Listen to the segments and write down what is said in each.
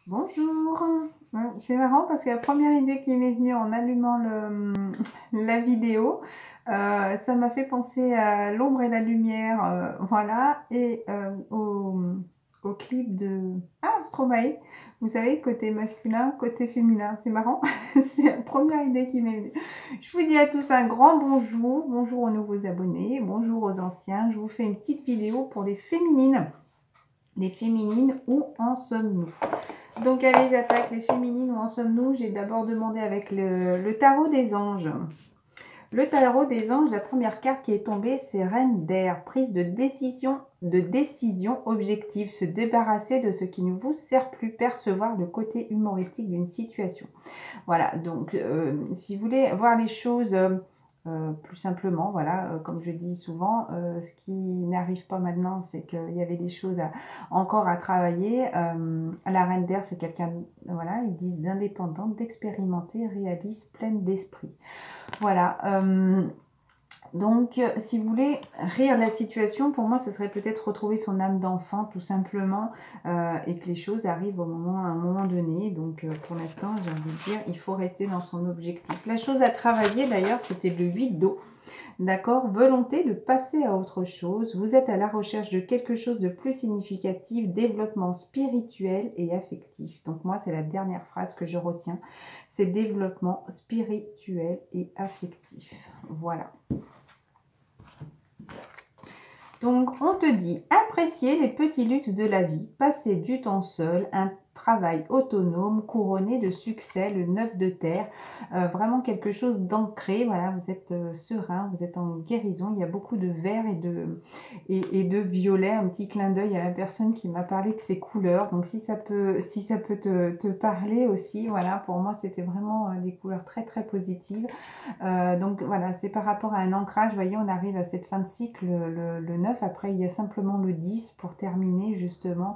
Bonjour. C'est marrant parce que la première idée qui m'est venue en allumant la vidéo, ça m'a fait penser à l'ombre et la lumière, voilà, et au clip de Stromae. Vous savez, côté masculin, côté féminin. C'est marrant. C'est la première idée qui m'est venue. Je vous dis à tous un grand bonjour. Bonjour aux nouveaux abonnés, bonjour aux anciens. Je vous fais une petite vidéo pour les féminines. Les féminines, où en sommes-nous? Donc allez, j'attaque les féminines, où en sommes-nous? J'ai d'abord demandé avec le tarot des anges. Le tarot des anges, la première carte qui est tombée, c'est Reine d'air, prise de décision objective, se débarrasser de ce qui ne vous sert plus, percevoir le côté humoristique d'une situation. Voilà, donc si vous voulez voir les choses plus simplement, voilà, comme je dis souvent, ce qui n'arrive pas maintenant, c'est qu'il y avait des choses encore à travailler. La reine d'air, c'est quelqu'un, voilà, ils disent d'indépendante, d'expérimentée, réaliste, pleine d'esprit. Voilà. Donc, si vous voulez rire de la situation, pour moi, ce serait peut-être retrouver son âme d'enfant, tout simplement, et que les choses arrivent à un moment donné. Donc, pour l'instant, j'ai envie de dire, il faut rester dans son objectif. La chose à travailler, d'ailleurs, c'était le 8 d'eau. D'accord? Volonté de passer à autre chose. Vous êtes à la recherche de quelque chose de plus significatif, développement spirituel et affectif. Donc, moi, c'est la dernière phrase que je retiens. C'est développement spirituel et affectif. Voilà. Donc, on te dit apprécier les petits luxes de la vie, passer du temps seul, un travail autonome, couronné de succès, le 9 de terre, vraiment quelque chose d'ancré. Voilà, vous êtes serein, vous êtes en guérison. Il y a beaucoup de vert et de violet, un petit clin d'œil à la personne qui m'a parlé de ces couleurs. Donc, si ça peut te parler aussi, voilà, pour moi, c'était vraiment des couleurs très, très positives. Donc voilà, c'est par rapport à un ancrage. Vous voyez, on arrive à cette fin de cycle, le 9. Après, il y a simplement le 10 pour terminer justement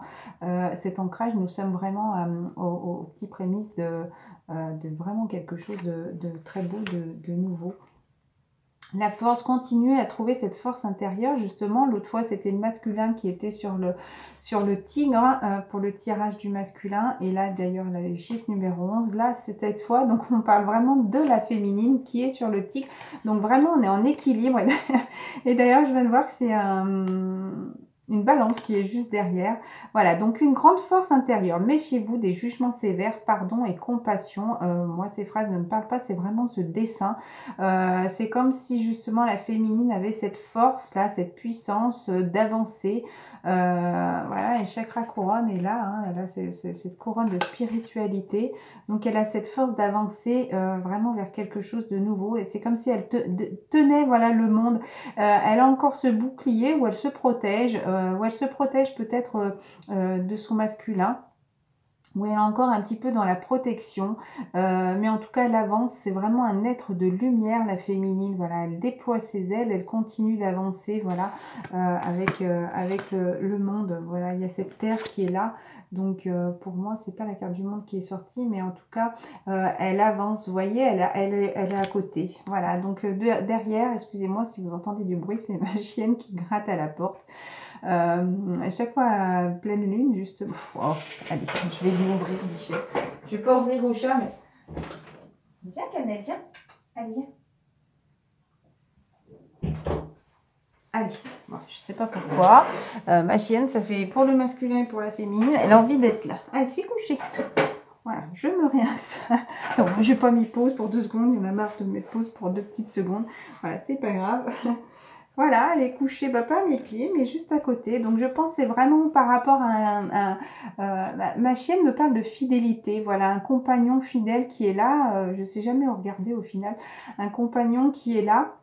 cet ancrage. Nous sommes vraiment aux petits prémices de vraiment quelque chose de très beau, de nouveau. La force, continuer à trouver cette force intérieure, justement. L'autre fois, c'était le masculin qui était sur le tigre pour le tirage du masculin. Et là, d'ailleurs, le chiffre numéro 11. Là, c'est cette fois, donc on parle vraiment de la féminine qui est sur le tigre. Donc vraiment, on est en équilibre. Et d'ailleurs, je viens de voir que c'est une balance qui est juste derrière. Voilà, donc une grande force intérieure. Méfiez-vous des jugements sévères, pardon et compassion. Moi, ces phrases ne me parlent pas, c'est vraiment ce dessin. C'est comme si justement la féminine avait cette force-là, cette puissance d'avancer. Voilà, et chakra couronne est là, hein, elle a cette couronne de spiritualité. Donc, elle a cette force d'avancer vraiment vers quelque chose de nouveau. Et c'est comme si elle tenait, voilà, le monde. Elle a encore ce bouclier où elle se protège peut-être de son masculin. Où elle est encore un petit peu dans la protection, mais en tout cas elle avance, c'est vraiment un être de lumière, la féminine. Voilà, elle déploie ses ailes, elle continue d'avancer, voilà, avec le monde. Voilà, il y a cette terre qui est là. Donc pour moi, c'est pas la carte du monde qui est sortie, mais en tout cas elle avance. Vous voyez, elle est à côté. Voilà, donc derrière, excusez-moi si vous entendez du bruit, c'est ma chienne qui gratte à la porte. À chaque fois à pleine lune, justement. Oh, allez, je vais lui ouvrir, Bichette. Je vais pas ouvrir au chat, mais. Viens, Cannelle, viens. Allez, viens. Allez, bon, je sais pas pourquoi. Ma chienne, ça fait pour le masculin et pour la féminine, elle a envie d'être là. Allez, fais coucher. Voilà, je me réinstalle. Non, j'ai pas mis pause pour 2 secondes. Il y en a marre de mettre pause pour 2 petites secondes. Voilà, c'est pas grave. Voilà, elle est couchée, bah, pas à mes pieds, mais juste à côté. Donc, je pense que c'est vraiment par rapport à ma chienne me parle de fidélité. Voilà, un compagnon fidèle qui est là. Je ne sais jamais regarder au final. Un compagnon qui est là,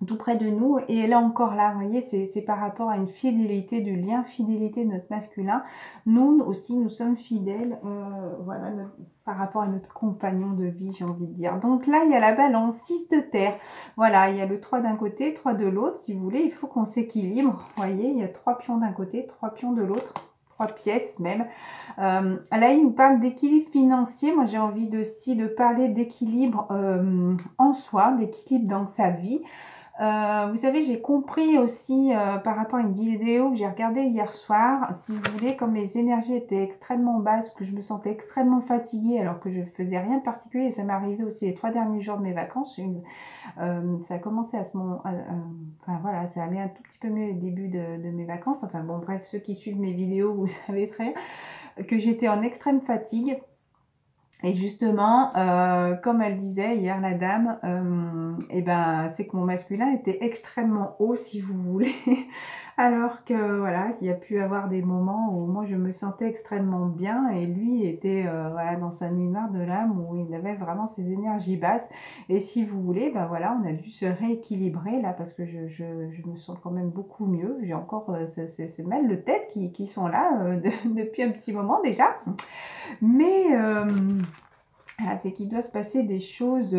tout près de nous, et elle est encore là. Vous voyez, c'est par rapport à une fidélité, du lien, fidélité de notre masculin. Nous aussi, nous sommes fidèles, voilà, par rapport à notre compagnon de vie, j'ai envie de dire. Donc là, il y a la balance, 6 de terre. Voilà, il y a le 3 d'un côté, 3 de l'autre. Si vous voulez, il faut qu'on s'équilibre. Vous voyez, il y a 3 pions d'un côté, 3 pions de l'autre. 3 pièces même. Là, il nous parle d'équilibre financier. Moi, j'ai envie de parler d'équilibre en soi, d'équilibre dans sa vie. Vous savez, j'ai compris aussi par rapport à une vidéo que j'ai regardée hier soir, si vous voulez, comme les énergies étaient extrêmement basses, que je me sentais extrêmement fatiguée alors que je faisais rien de particulier, et ça m'est arrivé aussi les 3 derniers jours de mes vacances. Ça a commencé à ce moment, enfin voilà, ça allait un tout petit peu mieux au début de mes vacances. Enfin bon, bref, ceux qui suivent mes vidéos, vous savez très bien que j'étais en extrême fatigue. Et justement, comme elle disait hier la dame, et ben, c'est que mon masculin était extrêmement haut, si vous voulez. Alors que voilà, il y a pu avoir des moments où moi je me sentais extrêmement bien et lui était voilà, dans sa nuit noire de l'âme où il avait vraiment ses énergies basses. Et si vous voulez, ben voilà, on a dû se rééquilibrer là parce que je me sens quand même beaucoup mieux. J'ai encore ces mal de tête qui sont là depuis un petit moment déjà. Mais c'est qu'il doit se passer des choses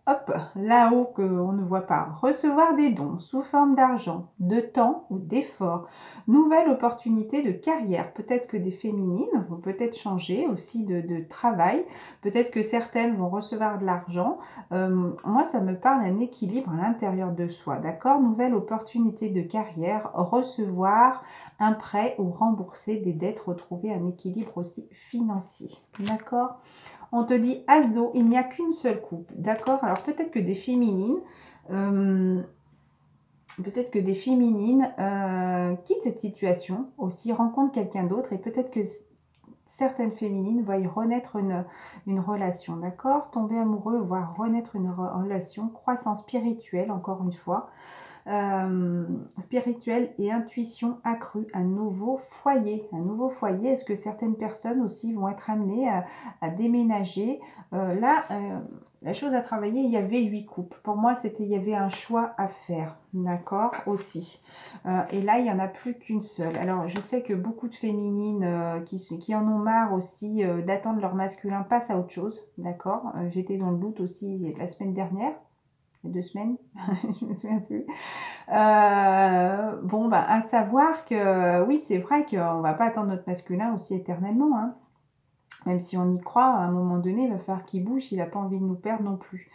hop, là-haut qu'on ne voit pas. Recevoir des dons sous forme d'argent, de temps ou d'effort. Nouvelle opportunité de carrière. Peut-être que des féminines vont peut-être changer aussi de travail. Peut-être que certaines vont recevoir de l'argent. Moi, ça me parle d'un équilibre à l'intérieur de soi. D'accord? Nouvelle opportunité de carrière. Recevoir un prêt ou rembourser des dettes. Retrouver un équilibre aussi financier. D'accord? On te dit As d'eau, il n'y a qu'une seule coupe. D'accord? Alors peut-être que des féminines, quittent cette situation aussi, rencontrent quelqu'un d'autre et peut-être que certaines féminines voient renaître une relation. D'accord? Tomber amoureux, voir renaître une relation, croissance spirituelle, encore une fois. Spirituelle et intuition accrue, un nouveau foyer. Est-ce que certaines personnes aussi vont être amenées à déménager? La chose à travailler, il y avait 8 coupes. Pour moi, il y avait un choix à faire, d'accord, aussi. Et là, il n'y en a plus qu'une seule. Alors, je sais que beaucoup de féminines qui en ont marre aussi d'attendre leur masculin passent à autre chose, d'accord. J'étais dans le doute aussi la semaine dernière. 2 semaines, je me souviens plus. Bon, bah, à savoir que oui, c'est vrai qu'on va pas attendre notre masculin aussi éternellement, hein. Même si on y croit, à un moment donné, il va falloir qu'il bouge, il n'a pas envie de nous perdre non plus.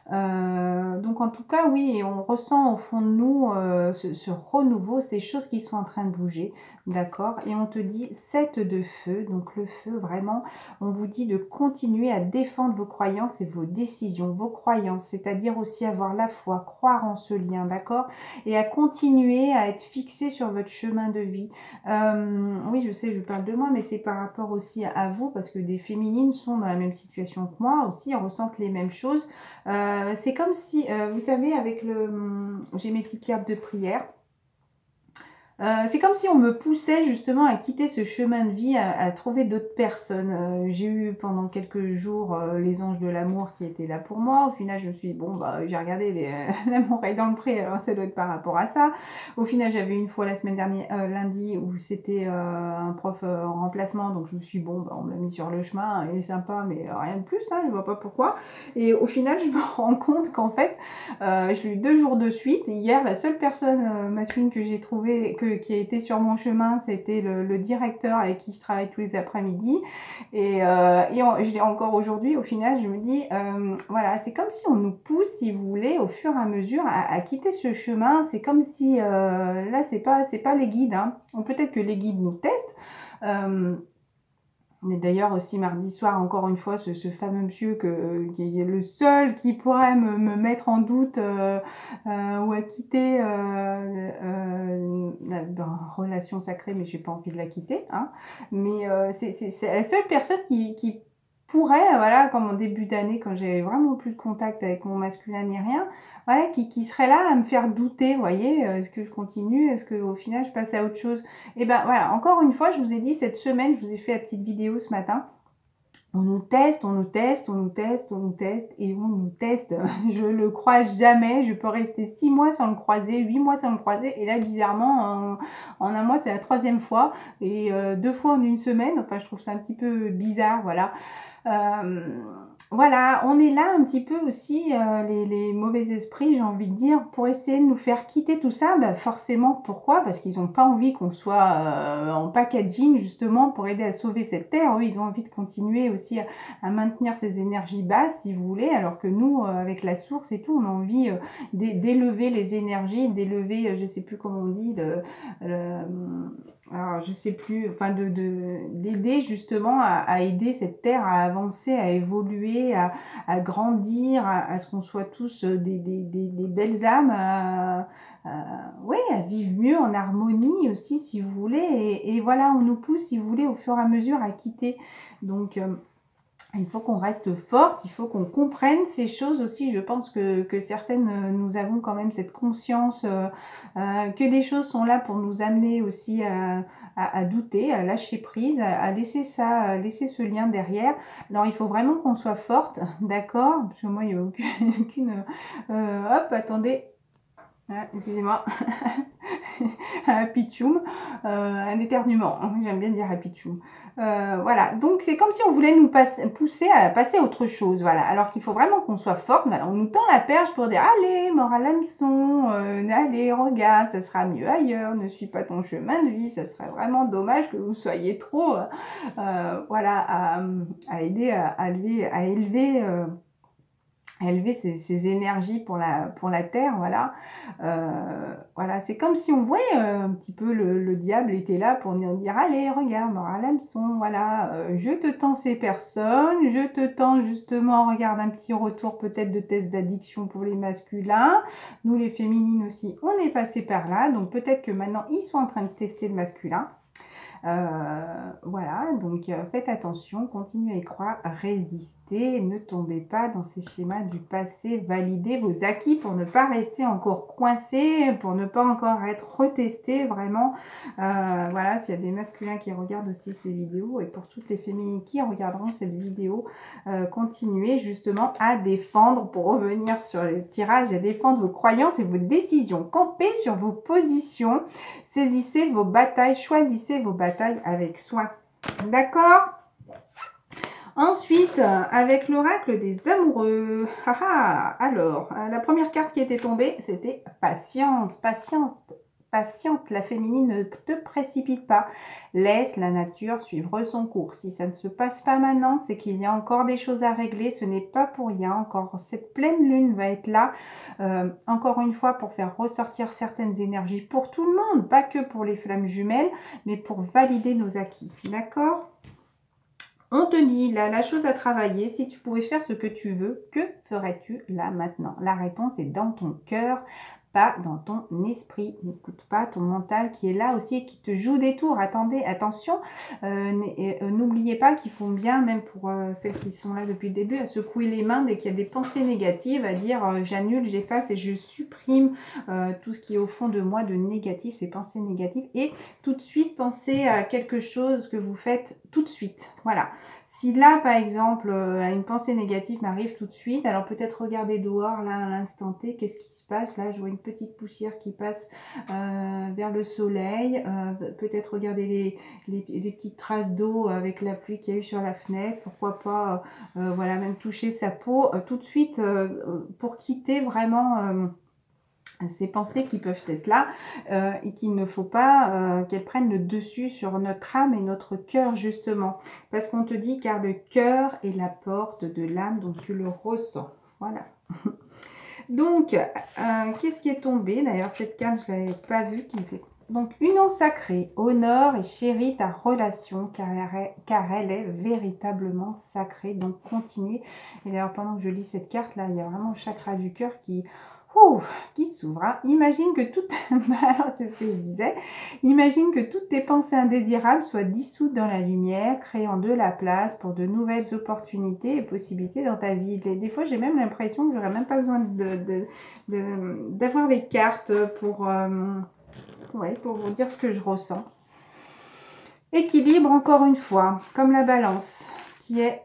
Donc en tout cas, oui, on ressent au fond de nous ce renouveau, ces choses qui sont en train de bouger, d'accord? Et on te dit 7 de feu, donc le feu, vraiment, on vous dit de continuer à défendre vos croyances et vos décisions, vos croyances, c'est-à-dire aussi avoir la foi, croire en ce lien, d'accord? Et à continuer à être fixé sur votre chemin de vie. Oui, je sais, je parle de moi, mais c'est par rapport aussi à vous, parce que des féminines sont dans la même situation que moi aussi, elles ressentent les mêmes choses. C'est comme si, vous savez, j'ai mes petites cartes de prière. C'est comme si on me poussait justement à quitter ce chemin de vie, à trouver d'autres personnes. J'ai eu pendant quelques jours les anges de l'amour qui étaient là pour moi. Au final, je me suis dit, bon, bah, j'ai regardé l'amour est dans le pré, alors ça doit être par rapport à ça. Au final, j'avais une fois la semaine dernière, lundi, où c'était un prof en remplacement. Donc, je me suis dit, bon, bah, on me l'a mis sur le chemin, il est sympa, mais rien de plus, hein, je vois pas pourquoi. Et au final, je me rends compte qu'en fait, je l'ai eu 2 jours de suite. Hier, la seule personne masculine que j'ai trouvée, qui a été sur mon chemin, c'était le directeur avec qui je travaille tous les après-midi. Je l'ai encore aujourd'hui. Au final, je me dis, voilà, c'est comme si on nous pousse, si vous voulez, au fur et à mesure à quitter ce chemin. C'est comme si, là, c'est pas les guides, hein. Peut-être que les guides nous testent. Mais d'ailleurs aussi mardi soir, encore une fois, ce fameux monsieur qui est le seul qui pourrait me mettre en doute ou à quitter relation sacrée, mais j'ai pas envie de la quitter, hein. Mais c'est la seule personne qui pourrait, voilà, comme en début d'année, quand j'avais vraiment plus de contact avec mon masculin ni rien, voilà, qui serait là à me faire douter, vous voyez, est-ce que je continue, est-ce qu'au final je passe à autre chose? Et ben voilà, encore une fois, je vous ai dit cette semaine, je vous ai fait la petite vidéo ce matin. On nous teste, on nous teste, on nous teste, on nous teste et on nous teste. Je le croise jamais. Je peux rester 6 mois sans le croiser, 8 mois sans le croiser. Et là, bizarrement, en un mois, c'est la 3e fois. Et 2 fois en une semaine. Enfin, je trouve ça un petit peu bizarre, voilà. Voilà, on est là un petit peu aussi, les mauvais esprits, j'ai envie de dire, pour essayer de nous faire quitter tout ça. Bah forcément, pourquoi? Parce qu'ils n'ont pas envie qu'on soit en packaging, justement, pour aider à sauver cette terre. Eux, ils ont envie de continuer aussi aussi à maintenir ces énergies basses, si vous voulez, alors que nous, avec la source et tout, on a envie d'élever les énergies, d'élever, je sais plus comment on dit, alors je sais plus, enfin d'aider justement à aider cette terre à avancer, à évoluer, à grandir, à ce qu'on soit tous des belles âmes, ouais, à vivre mieux en harmonie aussi, si vous voulez. Et voilà, on nous pousse, si vous voulez, au fur et à mesure à quitter. Donc, il faut qu'on reste forte, il faut qu'on comprenne ces choses aussi. Je pense que certaines, nous avons quand même cette conscience que des choses sont là pour nous amener aussi à douter, à lâcher prise, à laisser ça, à laisser ce lien derrière. Alors, il faut vraiment qu'on soit forte, d'accord? Parce que moi, il n'y a aucune hop, attendez. Ah, excusez-moi, un pitium, un éternuement, j'aime bien dire un pitium. Voilà, donc c'est comme si on voulait nous pousser à passer à autre chose, voilà, alors qu'il faut vraiment qu'on soit forte. Voilà, on nous tend la perche pour dire, allez, mort à l'hameçon, allez, regarde, ça sera mieux ailleurs, ne suis pas ton chemin de vie, ça serait vraiment dommage que vous soyez trop, voilà, à aider à élever ces énergies pour la terre, voilà. Voilà, c'est comme si on voyait un petit peu le diable était là pour nous dire, allez, regarde, mort à l'hameçon, voilà, je te tends ces personnes, je te tends justement, regarde, un petit retour peut-être de test d'addiction pour les masculins, nous les féminines aussi, on est passé par là, donc peut-être que maintenant, ils sont en train de tester le masculin. Voilà, donc faites attention, continuez à y croire, résistez, ne tombez pas dans ces schémas du passé, validez vos acquis pour ne pas rester encore coincé, pour ne pas encore être retesté vraiment. Voilà, s'il y a des masculins qui regardent aussi ces vidéos et pour toutes les féminines qui regarderont cette vidéo, continuez justement à défendre, pour revenir sur le tirage, à défendre vos croyances et vos décisions, campez sur vos positions, saisissez vos batailles, choisissez vos batailles avec soin. D'accord? Ensuite, avec l'oracle des amoureux. Alors, la première carte qui était tombée, c'était patience, patience. Patiente, la féminine, ne te précipite pas. Laisse la nature suivre son cours. Si ça ne se passe pas maintenant, c'est qu'il y a encore des choses à régler. Ce n'est pas pour rien. Encore cette pleine lune va être là, encore une fois, pour faire ressortir certaines énergies pour tout le monde, pas que pour les flammes jumelles, mais pour valider nos acquis. D'accord ? On te dit, là, la chose à travailler, si tu pouvais faire ce que tu veux, que ferais-tu là maintenant? La réponse est dans ton cœur, pas dans ton esprit. N'écoute pas ton mental qui est là aussi et qui te joue des tours. Attendez, attention, n'oubliez pas qu'ils font bien, même pour celles qui sont là depuis le début, à secouer les mains dès qu'il y a des pensées négatives, à dire j'annule, j'efface et je supprime tout ce qui est au fond de moi de négatif, ces pensées négatives. Et tout de suite, pensez à quelque chose que vous faites tout de suite. Voilà. Si là, par exemple, une pensée négative m'arrive tout de suite, alors peut-être regarder dehors, là, à l'instant T, qu'est-ce qui se passe? Là, je vois une petite poussière qui passe vers le soleil. Peut-être regarder les petites traces d'eau avec la pluie qu'il y a eu sur la fenêtre. Pourquoi pas, voilà, même toucher sa peau tout de suite pour quitter vraiment... ces pensées qui peuvent être là et qu'il ne faut pas qu'elles prennent le dessus sur notre âme et notre cœur justement. Parce qu'on te dit car le cœur est la porte de l'âme dont tu le ressens. Voilà. Donc, qu'est-ce qui est tombé? D'ailleurs, cette carte, je ne l'avais pas vue. Donc, union sacrée, honore et chérit ta relation car elle est véritablement sacrée. Donc, continuez. Et d'ailleurs, pendant que je lis cette carte-là, il y a vraiment le chakra du cœur qui s'ouvre. Hein. Imagine que toutes... Alors, c'est ce que je disais. Imagine que toutes tes pensées indésirables soient dissoutes dans la lumière, créant de la place pour de nouvelles opportunités et possibilités dans ta vie. Des fois, j'ai même l'impression que j'aurais même pas besoin d'avoir les cartes pour vous dire ce que je ressens. Équilibre, encore une fois, comme la balance, qui est...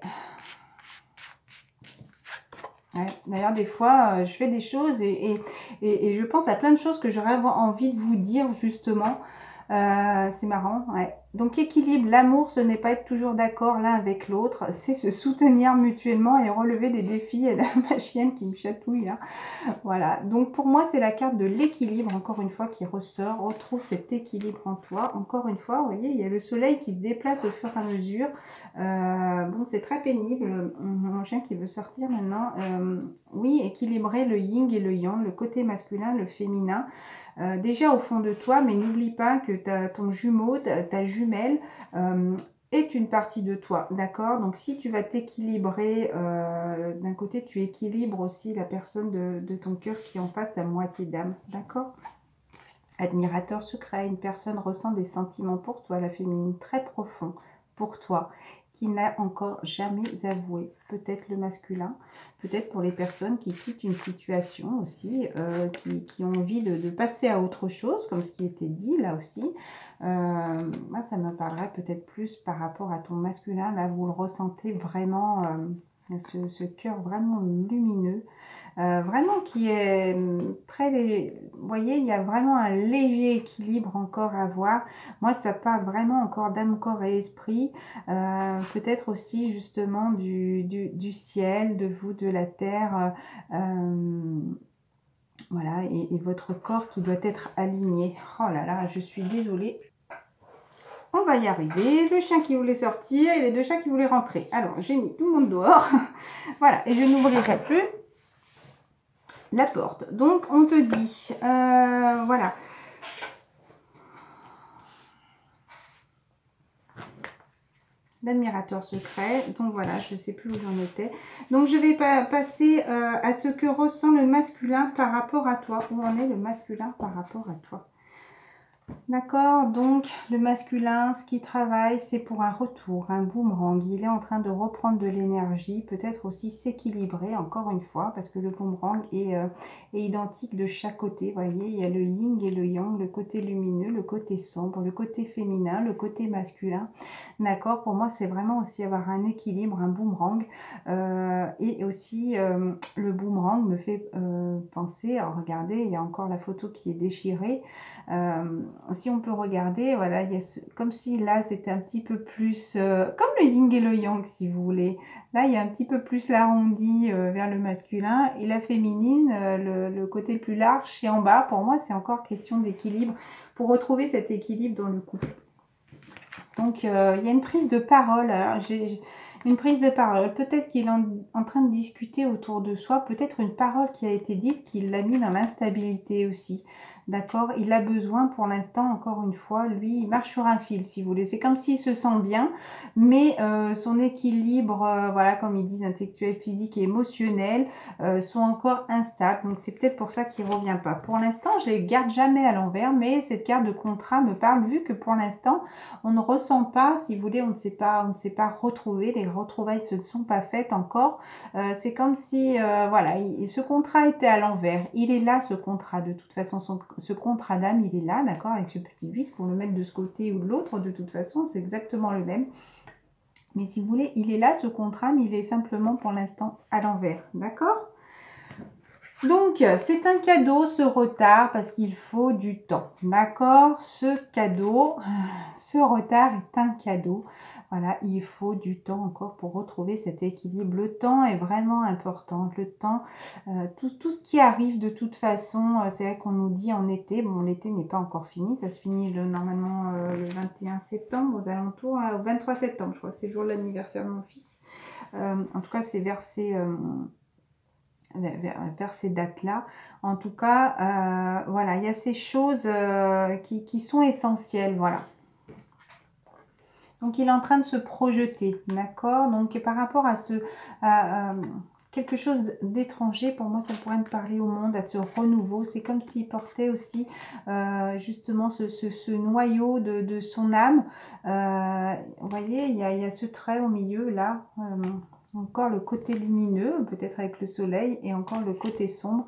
Ouais. D'ailleurs, des fois, je fais des choses et je pense à plein de choses que j'aurais envie de vous dire, justement. C'est marrant, ouais. Donc équilibre, l'amour, ce n'est pas être toujours d'accord l'un avec l'autre, c'est se soutenir mutuellement et relever des défis. Et là, ma chienne qui me chatouille là. Voilà, donc pour moi, c'est la carte de l'équilibre, encore une fois, qui ressort. Retrouve cet équilibre en toi. Encore une fois, vous voyez, il y a le soleil qui se déplace au fur et à mesure. Bon, c'est très pénible. Mon chien qui veut sortir maintenant. Oui, équilibrer le yin et le yang, le côté masculin, le féminin. Déjà au fond de toi, mais n'oublie pas que ton jumeau, ta jumelle, est une partie de toi, d'accord? Donc si tu vas t'équilibrer, d'un côté tu équilibres aussi la personne de ton cœur qui est en face, ta moitié d'âme, d'accord? Admirateur secret, une personne ressent des sentiments pour toi, la féminine, très profond pour toi, qui n'a encore jamais avoué. Peut-être le masculin, peut-être pour les personnes qui quittent une situation aussi, qui ont envie de passer à autre chose, comme ce qui était dit là aussi. Moi, ça me parlerait peut-être plus par rapport à ton masculin. Là, vous le ressentez vraiment, ce cœur vraiment lumineux. Vraiment qui est très léger. Vous voyez, il y a vraiment un léger équilibre encore à voir. Moi, ça parle vraiment encore d'âme, corps et esprit. Peut-être aussi justement du ciel, de vous, de la terre. Voilà, et votre corps qui doit être aligné. Oh là là, je suis désolée. On va y arriver. Le chien qui voulait sortir et les deux chats qui voulaient rentrer. Alors, j'ai mis tout le monde dehors. Voilà, et je n'ouvrirai plus la porte. Donc, on te dit, voilà. L'admirateur secret. Donc, voilà, je ne sais plus où j'en étais. Donc, je vais passer à ce que ressent le masculin par rapport à toi. Où en est le masculin par rapport à toi? D'accord, donc le masculin, ce qu'il travaille, c'est pour un retour, un boomerang. Il est en train de reprendre de l'énergie, peut-être aussi s'équilibrer, encore une fois, parce que le boomerang est identique de chaque côté. Vous voyez, il y a le yin et le yang, le côté lumineux, le côté sombre, le côté féminin, le côté masculin. D'accord, pour moi, c'est vraiment aussi avoir un équilibre, un boomerang. Et aussi, le boomerang me fait penser, alors regardez, il y a encore la photo qui est déchirée. Si on peut regarder, voilà, il y a comme si là c'était un petit peu plus comme le yin et le yang, si vous voulez. Là, il y a un petit peu plus l'arrondi vers le masculin et la féminine, le côté le plus large et en bas. Pour moi, c'est encore question d'équilibre pour retrouver cet équilibre dans le couple. Donc, il y a une prise de parole. J'ai une prise de parole. Peut-être qu'il est en train de discuter autour de soi. Peut-être une parole qui a été dite qui l'a mis dans l'instabilité aussi. D'accord? Il a besoin pour l'instant, encore une fois, lui, il marche sur un fil, si vous voulez. C'est comme s'il se sent bien, mais son équilibre, voilà, comme ils disent, intellectuel, physique et émotionnel, sont encore instables. Donc, c'est peut-être pour ça qu'il ne revient pas. Pour l'instant, je ne les garde jamais à l'envers, mais cette carte de contrat me parle, vu que pour l'instant, on ne ressent pas, si vous voulez, on ne s'est pas retrouvé, les retrouvailles se ne sont pas faites encore. C'est comme si, voilà, ce contrat était à l'envers. Il est là, ce contrat, de toute façon, ce contrat d'âme, il est là, d'accord, avec ce petit 8, qu'on le mette de ce côté ou de l'autre, de toute façon, c'est exactement le même. Mais si vous voulez, il est là, ce contrat, mais il est simplement pour l'instant à l'envers, d'accord? Donc, c'est un cadeau, ce retard, parce qu'il faut du temps, d'accord? Ce cadeau, ce retard est un cadeau. Voilà, il faut du temps encore pour retrouver cet équilibre. Le temps est vraiment important. Le temps, tout ce qui arrive de toute façon, c'est vrai qu'on nous dit en été. Bon, l'été n'est pas encore fini. Ça se finit normalement le 21 septembre, aux alentours, au 23 septembre, je crois. C'est le jour de l'anniversaire de mon fils. En tout cas, c'est versé... vers ces dates-là. En tout cas, voilà, il y a ces choses qui sont essentielles, voilà. Donc, il est en train de se projeter, d'accord? Donc, par rapport à quelque chose d'étranger, pour moi, ça pourrait me parler au monde, à ce renouveau. C'est comme s'il portait aussi justement ce noyau de son âme. Vous voyez, il y a ce trait au milieu, là. Encore le côté lumineux, peut-être avec le soleil, et encore le côté sombre.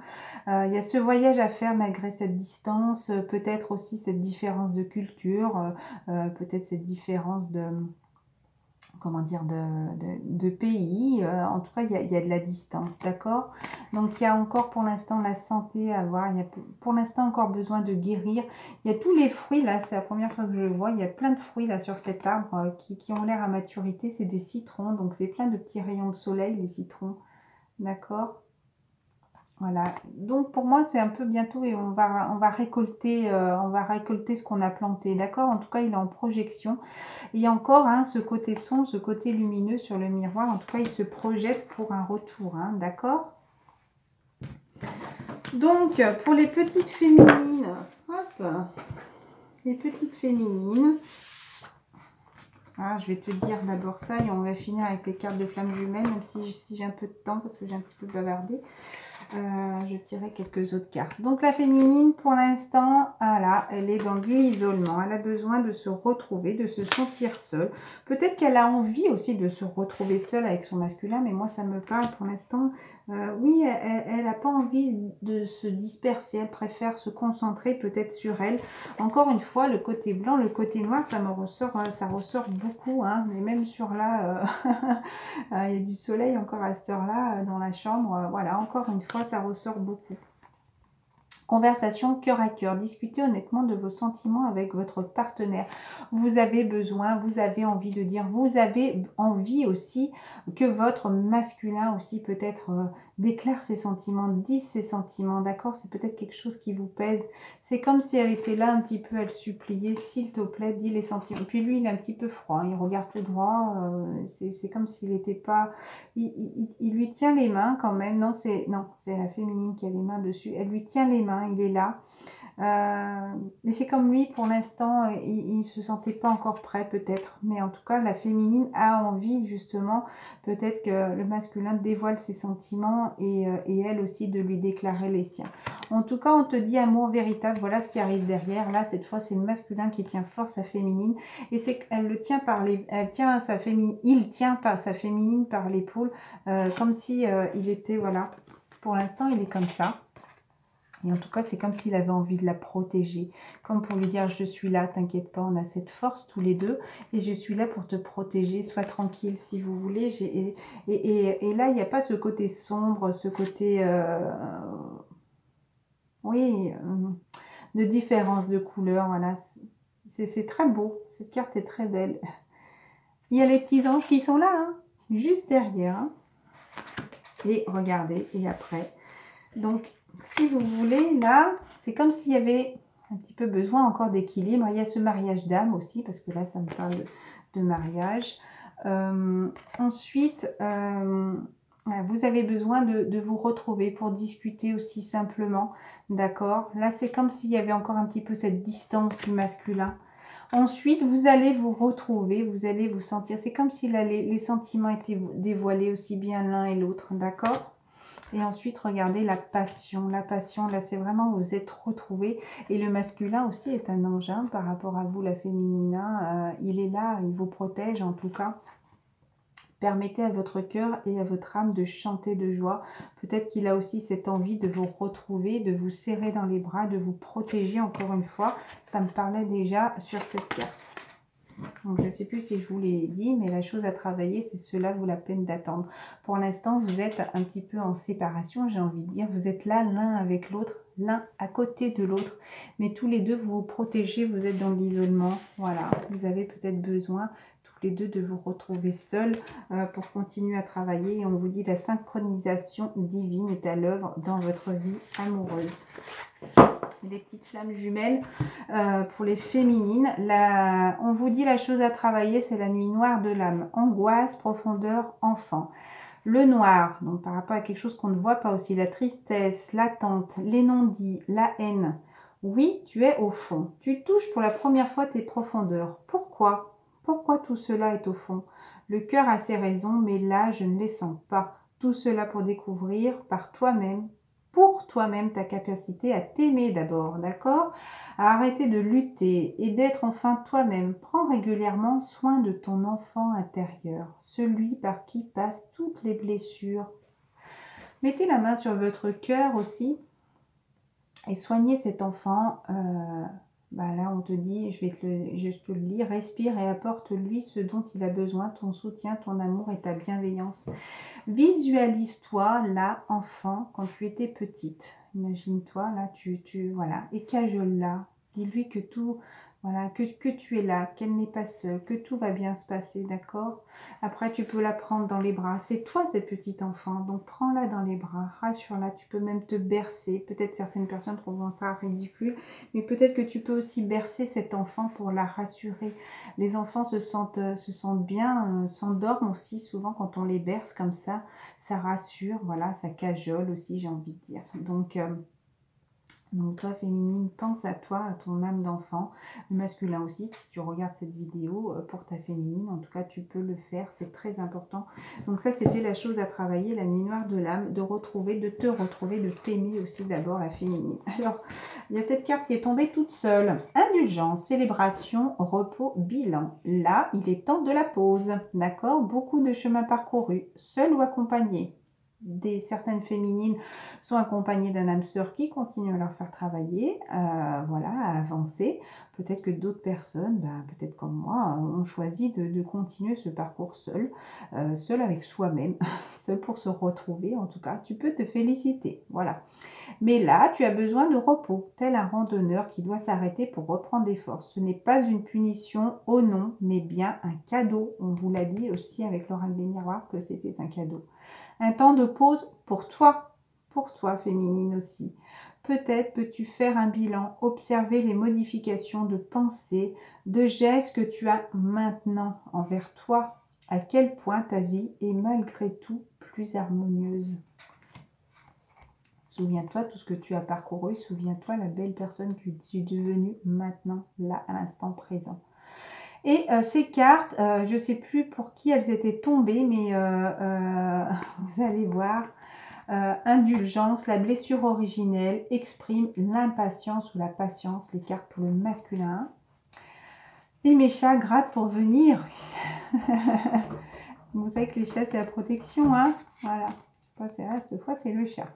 Il y a ce voyage à faire malgré cette distance, peut-être aussi cette différence de culture, peut-être cette différence comment dire, de pays. En tout cas, il y a de la distance, d'accord? Donc, il y a encore pour l'instant la santé à voir. Il y a pour l'instant encore besoin de guérir. Il y a tous les fruits, là, c'est la première fois que je le vois. Il y a plein de fruits, là, sur cet arbre qui ont l'air à maturité. C'est des citrons, donc c'est plein de petits rayons de soleil, les citrons, d'accord? Voilà, donc pour moi c'est un peu bientôt et on va récolter ce qu'on a planté, d'accord? En tout cas il est en projection. Et il y a encore hein, ce côté sombre, ce côté lumineux sur le miroir. En tout cas il se projette pour un retour, hein, d'accord? Donc pour les petites féminines, hop, les petites féminines. Ah, je vais te dire d'abord ça et on va finir avec les cartes de flammes jumelles, même si j'ai un peu de temps parce que j'ai un petit peu bavardé. Je tirais quelques autres cartes. Donc la féminine, pour l'instant, voilà, elle est dans de l'isolement. Elle a besoin de se retrouver, de se sentir seule. Peut-être qu'elle a envie aussi de se retrouver seule avec son masculin, mais moi ça me parle pour l'instant. Oui, elle n'a pas envie de se disperser. Elle préfère se concentrer peut-être sur elle. Encore une fois, le côté blanc, le côté noir, ça ressort beaucoup. Hein, mais même sur là... il y a du soleil encore à cette heure-là dans la chambre. Voilà, encore une fois, ça ressort beaucoup. Conversation cœur à cœur. Discutez honnêtement de vos sentiments avec votre partenaire. Vous avez besoin, vous avez envie de dire, vous avez envie aussi que votre masculin aussi peut-être déclare ses sentiments, dise ses sentiments, d'accord? C'est peut-être quelque chose qui vous pèse. C'est comme si elle était là un petit peu à le supplier, s'il te plaît, dis les sentiments. Puis lui, il est un petit peu froid, hein, il regarde tout droit, c'est comme s'il n'était pas... Il lui tient les mains quand même, non, c'est la féminine qui a les mains dessus, elle lui tient les mains, il est là. Mais c'est comme lui, pour l'instant, il ne se sentait pas encore prêt peut-être. Mais en tout cas, la féminine a envie justement, peut-être que le masculin dévoile ses sentiments et elle aussi de lui déclarer les siens. En tout cas, on te dit amour véritable, voilà ce qui arrive derrière. Là, cette fois, c'est le masculin qui tient fort sa féminine. Et c'est qu'elle le tient par les... il tient pas sa féminine par l'épaule, comme si il était, voilà. Pour l'instant, il est comme ça. Et en tout cas, c'est comme s'il avait envie de la protéger. Comme pour lui dire, je suis là, t'inquiète pas, on a cette force tous les deux. Et je suis là pour te protéger, sois tranquille si vous voulez. Et là, il n'y a pas ce côté sombre, ce côté... oui, de différence de couleur. Voilà, c'est très beau. Cette carte est très belle. Il y a les petits anges qui sont là, hein, juste derrière. Hein. Et regardez, et après. Donc, si vous voulez, là, c'est comme s'il y avait un petit peu besoin encore d'équilibre. Il y a ce mariage d'âme aussi, parce que là, ça me parle de mariage. Ensuite, vous avez besoin de vous retrouver pour discuter aussi simplement, d'accord? Là, c'est comme s'il y avait encore un petit peu cette distance du masculin. Ensuite, vous allez vous retrouver, vous allez vous sentir, c'est comme si là, les sentiments étaient dévoilés aussi bien l'un et l'autre, d'accord? Et ensuite, regardez la passion. La passion, là, c'est vraiment vous êtes retrouvés. Et le masculin aussi est un ange hein, par rapport à vous, la féminine. Hein. Il est là, il vous protège en tout cas. Permettez à votre cœur et à votre âme de chanter de joie. Peut-être qu'il a aussi cette envie de vous retrouver, de vous serrer dans les bras, de vous protéger encore une fois. Ça me parlait déjà sur cette carte. Donc, je ne sais plus si je vous l'ai dit, mais la chose à travailler, c'est cela vaut la peine d'attendre. Pour l'instant, vous êtes un petit peu en séparation, j'ai envie de dire. Vous êtes là l'un avec l'autre, l'un à côté de l'autre. Mais tous les deux, vous vous protégez, vous êtes dans l'isolement. Voilà, vous avez peut-être besoin tous les deux de vous retrouver seuls pour continuer à travailler. Et on vous dit la synchronisation divine est à l'œuvre dans votre vie amoureuse. Des petites flammes jumelles pour les féminines. On vous dit la chose à travailler, c'est la nuit noire de l'âme. Angoisse, profondeur, enfant. Le noir, donc par rapport à quelque chose qu'on ne voit pas aussi, la tristesse, l'attente, les non-dits, la haine. Oui, tu es au fond. Tu touches pour la première fois tes profondeurs. Pourquoi? Pourquoi tout cela est au fond? Le cœur a ses raisons, mais là, je ne les sens pas. Tout cela pour découvrir par toi-même, pour toi-même, ta capacité à t'aimer d'abord, d'accord? À arrêter de lutter et d'être enfin toi-même. Prends régulièrement soin de ton enfant intérieur, celui par qui passent toutes les blessures. Mettez la main sur votre cœur aussi et soignez cet enfant Bah là, on te dit, je te le lis, respire et apporte-lui ce dont il a besoin, ton soutien, ton amour et ta bienveillance. Visualise-toi là, enfant, quand tu étais petite. Imagine-toi, là, voilà, et cajole-la. Dis-lui que tout, voilà, que tu es là, qu'elle n'est pas seule, que tout va bien se passer, d'accord? Après, tu peux la prendre dans les bras. C'est toi, cette petite enfant, donc prends-la dans les bras, rassure-la. Tu peux même te bercer. Peut-être certaines personnes trouveront ça ridicule, mais peut-être que tu peux aussi bercer cet enfant pour la rassurer. Les enfants se sentent bien, s'endorment aussi souvent quand on les berce comme ça rassure, voilà, ça cajole aussi, j'ai envie de dire. Donc toi, féminine, pense à toi, à ton âme d'enfant. Le masculin aussi, si tu regardes cette vidéo pour ta féminine, en tout cas, tu peux le faire, c'est très important. Donc ça, c'était la chose à travailler, la nuit noire de l'âme, de retrouver, de te retrouver, de t'aimer aussi d'abord, la féminine. Alors, il y a cette carte qui est tombée toute seule. Indulgence, célébration, repos, bilan. Là, il est temps de la pause, d'accord? Beaucoup de chemin parcouru, seul ou accompagné. Certaines féminines sont accompagnées d'un âme sœur qui continue à leur faire travailler, voilà, à avancer. Peut-être que d'autres personnes, peut-être comme moi, ont choisi de continuer ce parcours seul, seul avec soi-même, seul pour se retrouver. En tout cas, tu peux te féliciter, voilà. Mais là, tu as besoin de repos, tel un randonneur qui doit s'arrêter pour reprendre des forces. Ce n'est pas une punition, oh non, mais bien un cadeau. On vous l'a dit aussi avec l'oracle des miroirs que c'était un cadeau. Un temps de pause pour toi féminine aussi. Peut-être peux-tu faire un bilan, observer les modifications de pensée, de gestes que tu as maintenant envers toi. À quel point ta vie est malgré tout plus harmonieuse. Souviens-toi tout ce que tu as parcouru, souviens-toi la belle personne que tu es devenue maintenant, là, à l'instant présent. Et ces cartes, je ne sais plus pour qui elles étaient tombées, mais vous allez voir, indulgence, la blessure originelle, exprime l'impatience ou la patience, les cartes pour le masculin. Et mes chats grattent pour venir. Vous savez que les chats, c'est la protection, hein. Voilà. Cette fois, c'est le chat.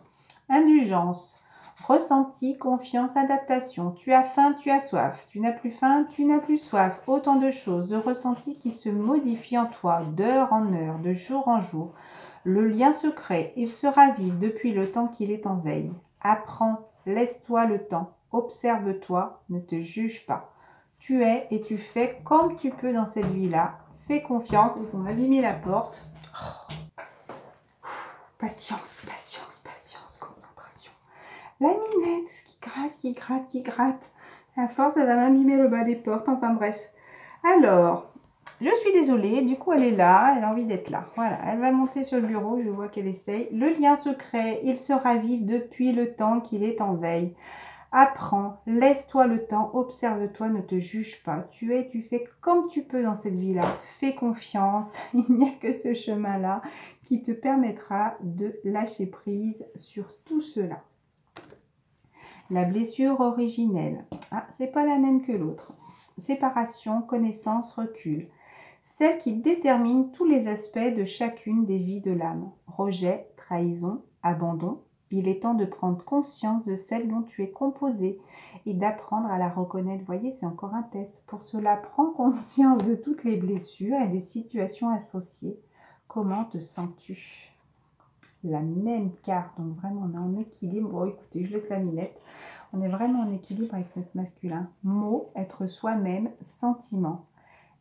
Indulgence. Ressenti, confiance, adaptation. Tu as faim, tu as soif. Tu n'as plus faim, tu n'as plus soif. Autant de choses, de ressentis qui se modifient en toi, d'heure en heure, de jour en jour. Le lien se crée, il se ravive depuis le temps qu'il est en veille. Apprends, laisse-toi le temps, observe-toi, ne te juge pas. Tu es et tu fais comme tu peux dans cette vie-là. Fais confiance. On m'a abîmé la porte. Patience, patience, patience, concentration. La minette qui gratte, qui gratte, qui gratte. À force, elle va m'abîmer le bas des portes. Enfin bref. Alors, je suis désolée. Du coup, elle est là. Elle a envie d'être là. Voilà. Elle va monter sur le bureau. Je vois qu'elle essaye. Le lien se crée. Il se ravive depuis le temps qu'il est en veille. Apprends, laisse-toi le temps, observe-toi, ne te juge pas. Tu es, tu fais comme tu peux dans cette vie-là. Fais confiance. Il n'y a que ce chemin-là qui te permettra de lâcher prise sur tout cela. La blessure originelle. Ah, c'est pas la même que l'autre. Séparation, connaissance, recul. Celle qui détermine tous les aspects de chacune des vies de l'âme. Rejet, trahison, abandon. Il est temps de prendre conscience de celle dont tu es composé et d'apprendre à la reconnaître. Vous voyez, c'est encore un test. Pour cela, prends conscience de toutes les blessures et des situations associées. Comment te sens-tu? La même carte, donc vraiment on est en équilibre. Bon, écoutez, je laisse la minette. On est vraiment en équilibre avec notre masculin. Mot, être soi-même, sentiment.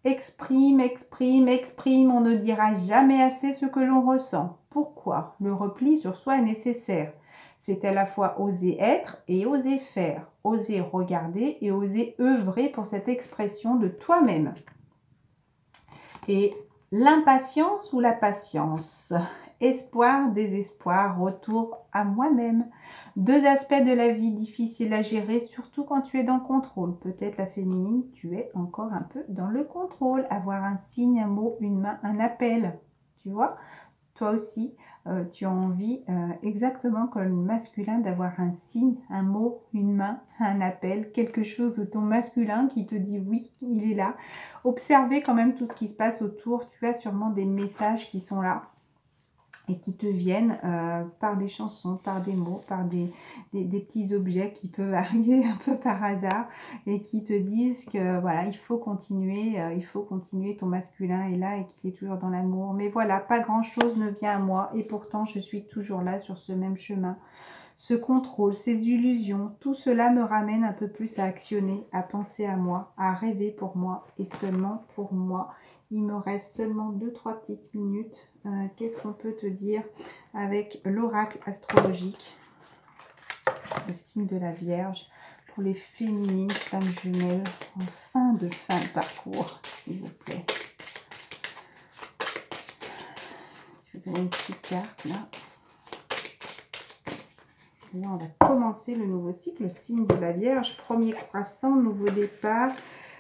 Exprime, exprime, exprime, on ne dira jamais assez ce que l'on ressent. Pourquoi? Le repli sur soi est nécessaire. C'est à la fois oser être et oser faire, oser regarder et oser œuvrer pour cette expression de toi-même. Et l'impatience ou la patience? Espoir, désespoir, retour à moi-même. Deux aspects de la vie difficiles à gérer, surtout quand tu es dans le contrôle. Peut-être la féminine, tu es encore un peu dans le contrôle. Avoir un signe, un mot, une main, un appel. Tu vois? Toi aussi, tu as envie, exactement comme le masculin, d'avoir un signe, un mot, une main, un appel, quelque chose de ton masculin qui te dit oui, il est là. Observez quand même tout ce qui se passe autour. Tu as sûrement des messages qui sont là. et qui te viennent par des chansons, par des mots, par des petits objets qui peuvent arriver un peu par hasard et qui te disent que voilà, il faut continuer, ton masculin est là et qu'il est toujours dans l'amour. Mais voilà, pas grand-chose ne vient à moi et pourtant je suis toujours là sur ce même chemin. Ce contrôle, ces illusions, tout cela me ramène un peu plus à actionner, à penser à moi, à rêver pour moi et seulement pour moi. Il me reste seulement 2-3 petites minutes. Qu'est-ce qu'on peut te dire avec l'oracle astrologique, le signe de la Vierge, pour les féminines, femmes jumelles, en fin de parcours, s'il vous plaît. Si vous avez une petite carte là. Là, on va commencer le nouveau cycle, le signe de la Vierge, premier croissant, nouveau départ,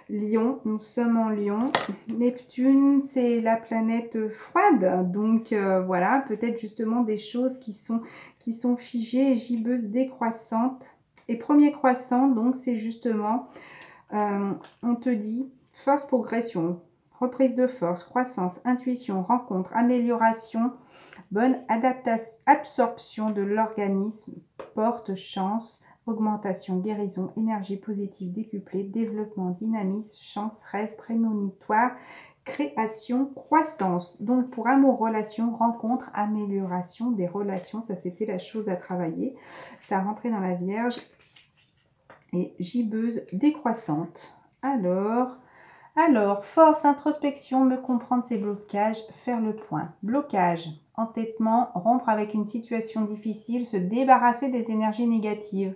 Lion, nous sommes en Lion. Neptune, c'est la planète froide, donc voilà, peut-être justement des choses qui sont figées, gibbeuses, décroissantes. Et premier croissant, donc c'est justement, on te dit, force, progression, reprise de force, croissance, intuition, rencontre, amélioration, bonne absorption de l'organisme, porte, chance, augmentation, guérison, énergie positive décuplée, développement, dynamisme, chance, rêve, prémonitoire, création, croissance. Donc pour amour, relation, rencontre, amélioration des relations, ça c'était la chose à travailler. Ça rentrait dans la Vierge et gibbeuse décroissante. Alors, force, introspection, me comprendre ses blocages, faire le point. Blocage, entêtement, rompre avec une situation difficile, se débarrasser des énergies négatives.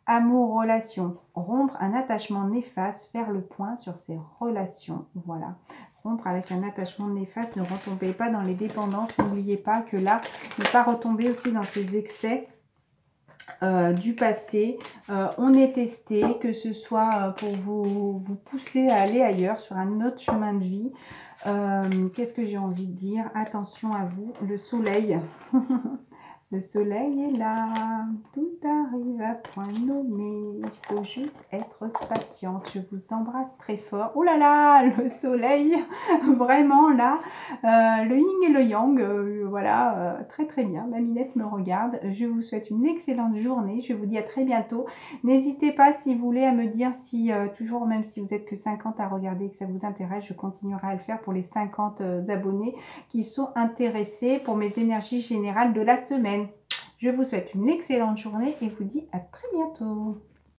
Amour, relation, rompre un attachement néfaste, faire le point sur ses relations. Voilà. Rompre avec un attachement néfaste, ne retombez pas dans les dépendances. N'oubliez pas que là, ne pas retomber aussi dans ces excès du passé. On est testé, que ce soit pour vous pousser à aller ailleurs sur un autre chemin de vie. Qu'est-ce que j'ai envie de dire? Attention à vous, le soleil. Le soleil est là, tout arrive à point nommé, il faut juste être patiente. Je vous embrasse très fort. Oh là là, le soleil, vraiment là, le yin et le yang, voilà, très très bien. Ma Minette me regarde. Je vous souhaite une excellente journée. Je vous dis à très bientôt. N'hésitez pas si vous voulez à me dire si, toujours même si vous êtes que 50 à regarder et que ça vous intéresse, je continuerai à le faire pour les 50 abonnés qui sont intéressés pour mes énergies générales de la semaine. Je vous souhaite une excellente journée et vous dis à très bientôt.